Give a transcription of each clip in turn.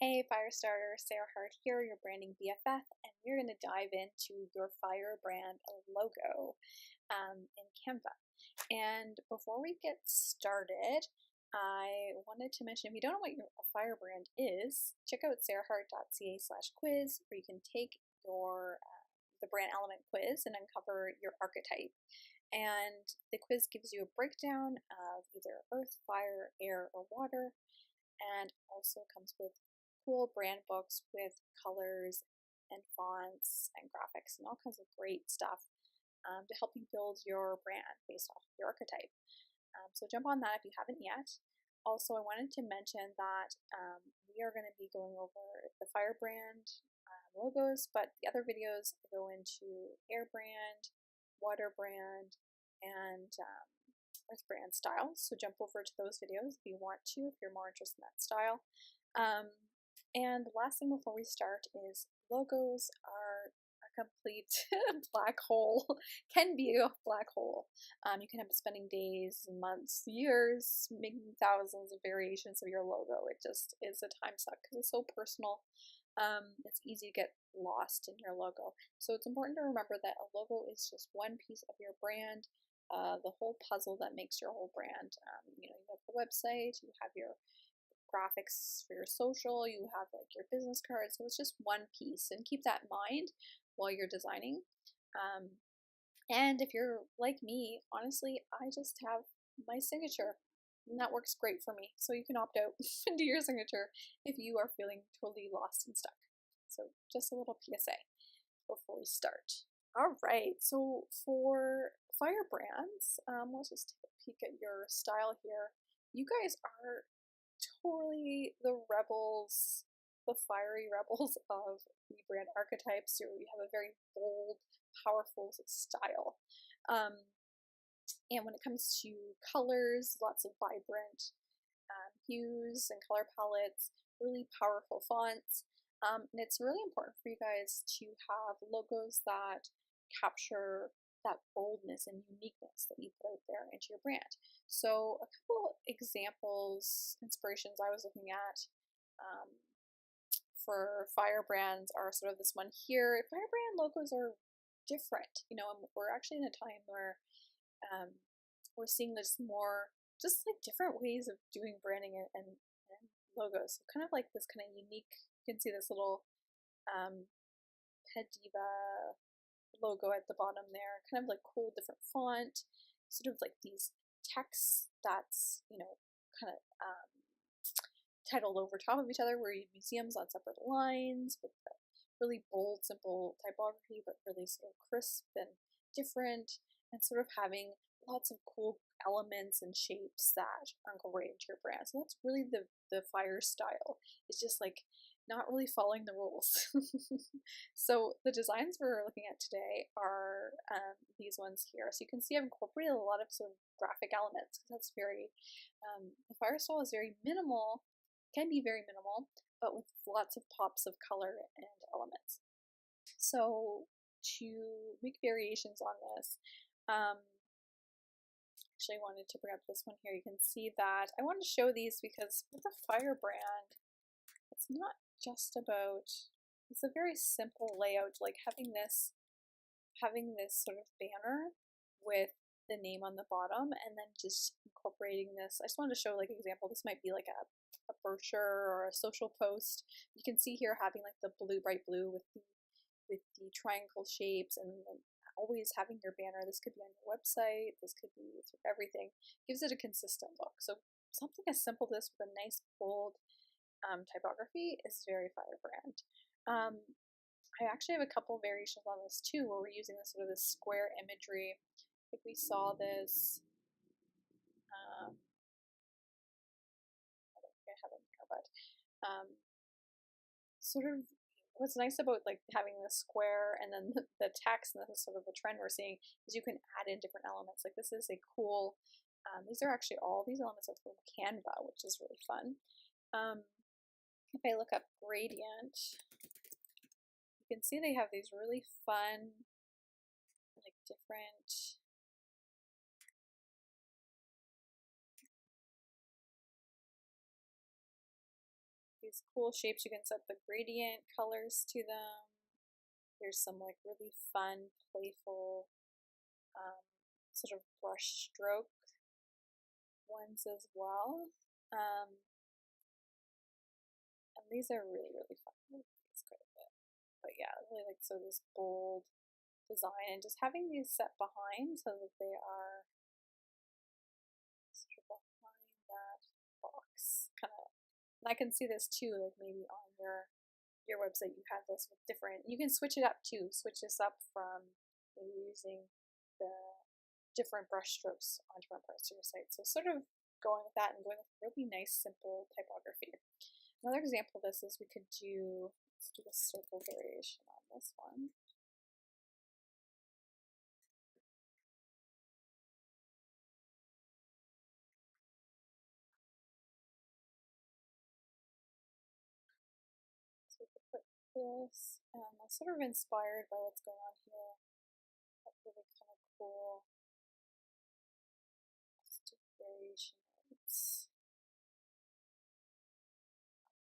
Hey Firestarter, Sarah Hart here, your branding BFF, and we're going to dive into your firebrand logo in Canva. And before we get started, I wanted to mention, if you don't know what a firebrand is, check out sarahhart.ca/quiz, where you can take your the brand element quiz and uncover your archetype. And the quiz gives you a breakdown of either earth, fire, air, or water, and also comes with cool brand books with colors and fonts and graphics and all kinds of great stuff to help you build your brand based off your archetype. So jump on that if you haven't yet. Also, I wanted to mention that we are going to be going over the firebrand logos, but the other videos go into air brand, water brand, and earth brand styles. So jump over to those videos if you want to, if you're more interested in that style. And the last thing before we start is logos are a complete black hole, can be a black hole. You can end up spending days, months, years making thousands of variations of your logo. It just is a time suck because it's so personal. It's easy to get lost in your logo. So it's important to remember that a logo is just one piece of your brand, the whole puzzle that makes your whole brand. You have the website, you have your graphics for your social, you have like your business cards, so it's just one piece, and keep that in mind while you're designing. And if you're like me, honestly, I just have my signature, and that works great for me. So you can opt out and do your signature if you are feeling totally lost and stuck. So just a little PSA before we start. All right, so for firebrands, let's just take a peek at your style here. You guys are totally the rebels, the fiery rebels of the brand archetypes. You have a very bold, powerful style. And when it comes to colors, lots of vibrant hues and color palettes, really powerful fonts. And it's really important for you guys to have logos that capture that boldness and uniqueness that you put out there into your brand. So a couple examples, inspirations I was looking at for firebrands are sort of this one here. Firebrand logos are different, and we're actually in a time where we're seeing this more, just like different ways of doing branding and logos. So kind of like this kind of unique, you can see this little Pet Diva logo at the bottom there, kind of like cool different font, sort of like these texts that's kind of titled over top of each other, where you have museums on separate lines with really bold, simple typography, but really sort of crisp and different, and sort of having lots of cool elements and shapes that are incorporated into your brand. So that's really the fire style. It's just like not really following the rules. So the designs we're looking at today are these ones here. So you can see I've incorporated a lot of sort of graphic elements, because that's very, the fire style is very minimal, can be very minimal, but with lots of pops of color and elements. So to make variations on this, actually wanted to bring up this one here. You can see that I want to show these because with a firebrand, it's not just about, it's a very simple layout, like having this sort of banner with the name on the bottom, and then just incorporating this. I just wanted to show like an example. This might be like a brochure or a social post. You can see here having like the blue, bright blue with the triangle shapes, and always having your banner. This could be on your website, this could be through everything. Gives it a consistent look. So something as simple as this with a nice bold typography is very firebrand. I actually have a couple variations on this too, where we're using this sort of this square imagery. I think we saw this. I don't think I have it here, but sort of what's nice about like having this square and then the text, and this is sort of the trend we're seeing, is you can add in different elements. Like this is a cool. These are actually all these elements are from Canva, which is really fun. If I look up gradient, you can see they have these really fun, like different these cool shapes. You can set the gradient colors to them. There's some like really fun, playful sort of brush stroke ones as well. And these are really, really fun. I like these quite a bit. But yeah, I really like this bold design, and just having these set behind so that they are sort of behind that box, kind of. And I can see this too, like maybe on your website you have this with different. You can switch it up too. Switch this up from maybe using the different brush strokes on different parts of your site. So sort of going with that and going with really nice, simple typography. Another example of this is we could do, let's do a circle variation on this one. So we could put this, I'm sort of inspired by what's going on here. That's really kind of cool. Let's do variation. It's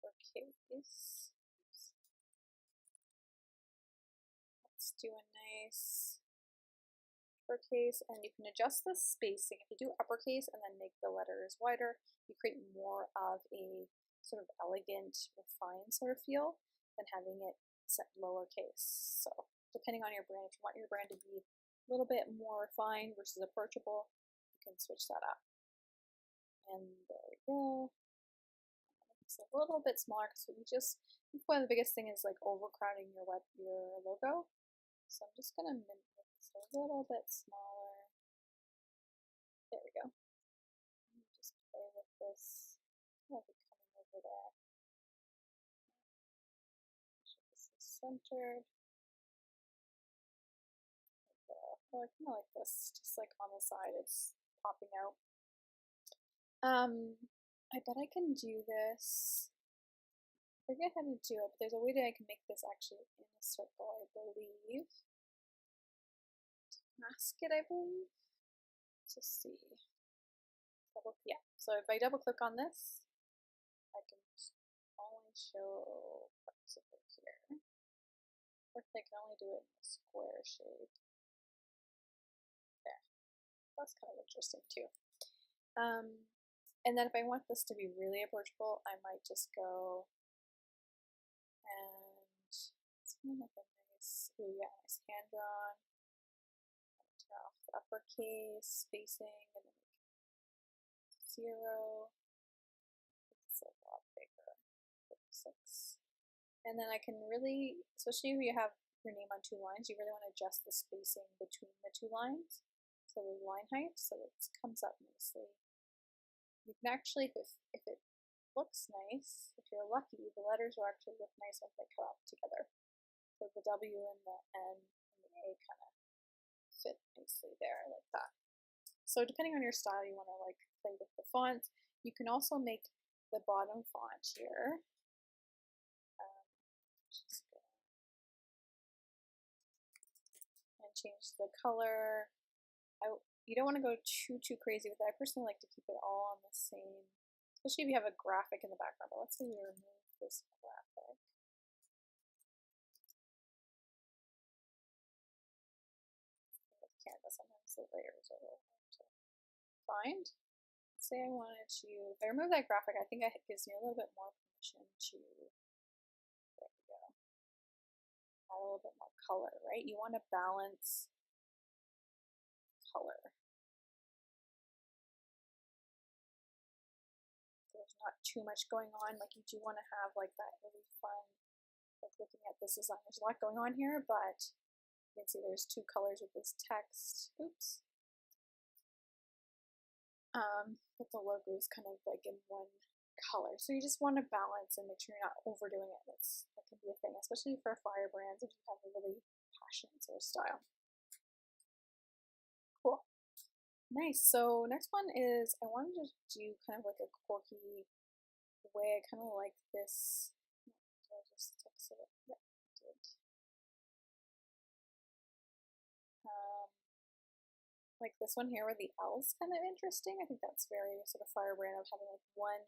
uppercase. Let's do a nice uppercase, and you can adjust the spacing. If you do uppercase and then make the letters wider, you create more of a sort of elegant, refined sort of feel than having it set lowercase. So depending on your brand, if you want your brand to be a little bit more refined versus approachable, you can switch that up. And there we go. It's a little bit smaller because one of the biggest thing is like overcrowding your logo. So I'm just gonna make this a little bit smaller. There we go. Just play with this. I'll be coming over there. Make sure this is centered. Oh, I kind of like this, just like on the side, it's popping out. I bet I can do this. I forget how to do it, but there's a way that I can make this actually in a circle, I believe. Mask it, I believe. Let's just see. Yeah, so if I double click on this, I can only show parts of it here. Or I can only do it in a square shape. There. That's kind of interesting too. And then if I want this to be really approachable, I might just go and something like a nice, nice hand drawn. Turn off the uppercase spacing and then 0. It's a lot bigger. 6. And then I can really, especially if you have your name on 2 lines, you really want to adjust the spacing between the 2 lines. So the line height, so it comes up nicely. You can actually, if it looks nice, if you're lucky, the letters will actually look nice when they come up together. So the W and the N and the A kind of fit nicely there like that. So depending on your style, you want to like play with the font. You can also make the bottom font here. And change the color. You don't want to go too crazy with it. I personally like to keep it all on the same, especially if you have a graphic in the background. But let's say we remove this graphic. With Canva, sometimes the layers are a little hard to find. Let's say I wanted to, if I remove that graphic, I think it gives me a little bit more permission to, there we go, add a little bit more color, right? You want to balance color. So there's not too much going on. Like you do want to have like that really fun, like looking at this design. There's a lot going on here, but you can see there's 2 colors with this text. Oops. But the logo is kind of like in one color. So you just want to balance and make sure you're not overdoing it. That can be a thing, especially for flyer brands if you have a really passionate sort of style. Cool. Nice. So next one is I wanted to do kind of like a quirky way. I kind of like this. So I just texted it. Yep, I did. Like this one here where the L's kind of interesting. I think that's very sort of firebrand of having like one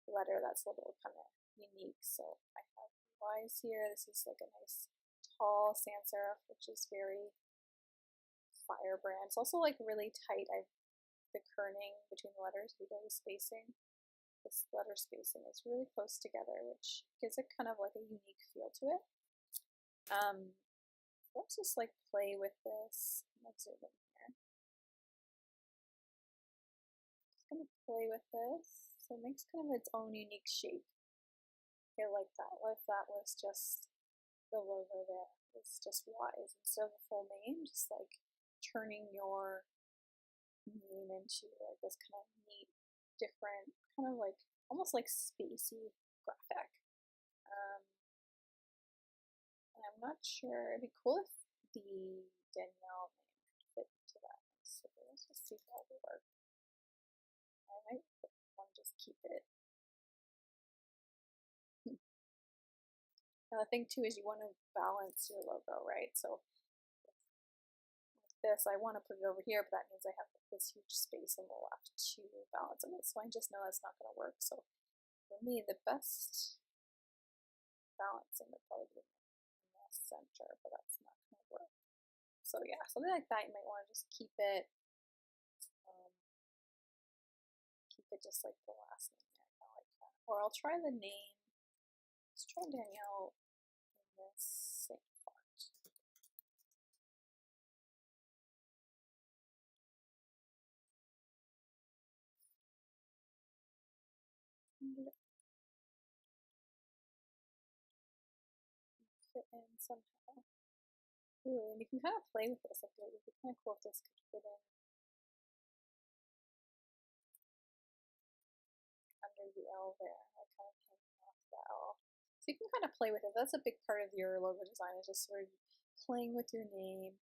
letter that's a little kind of unique. So I have Y's here. This is like a nice tall sans serif, which is very firebrand. It's also like really tight. I've the kerning between the letters, the spacing. This letter spacing is really close together, which gives it kind of like a unique feel to it. Let's just like play with this. Let's zoom in here. Just gonna play with this. So it makes kind of its own unique shape. I like that. What if that was just the logo there? It's just Y's instead of the full name, just like turning your name into like this kind of neat, different, kind of like almost like spacey graphic. And I'm not sure. It'd be cool if the Danielle name could fit into that. So let's just see if that will work. I might want to just keep it. Now the thing too is you want to balance your logo, right? So with this, I want to put it over here, but that means I have this huge space on the left to balance it with. So I just know that's not going to work. So for me, the best balancing would probably be in the center, but that's not going to work. So yeah, something like that, you might want to just keep it just like the last name there, kind of like that. Or I'll try the name. Let's try Danielle in this same font. Fit in somehow. Ooh, and you can kind of play with this. I feel like it'd be kind of cool if this could fit in under the L there, like kind of hanging off the L. So you can kind of play with it. That's a big part of your logo design, is just sort of playing with your name,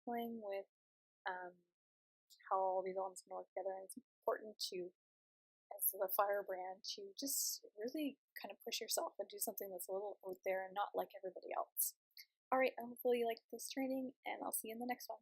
playing with how all these elements can work together. And it's important to, as the firebrand, to just really kind of push yourself and do something that's a little out there and not like everybody else. All right, hopefully you liked this training, and I'll see you in the next one.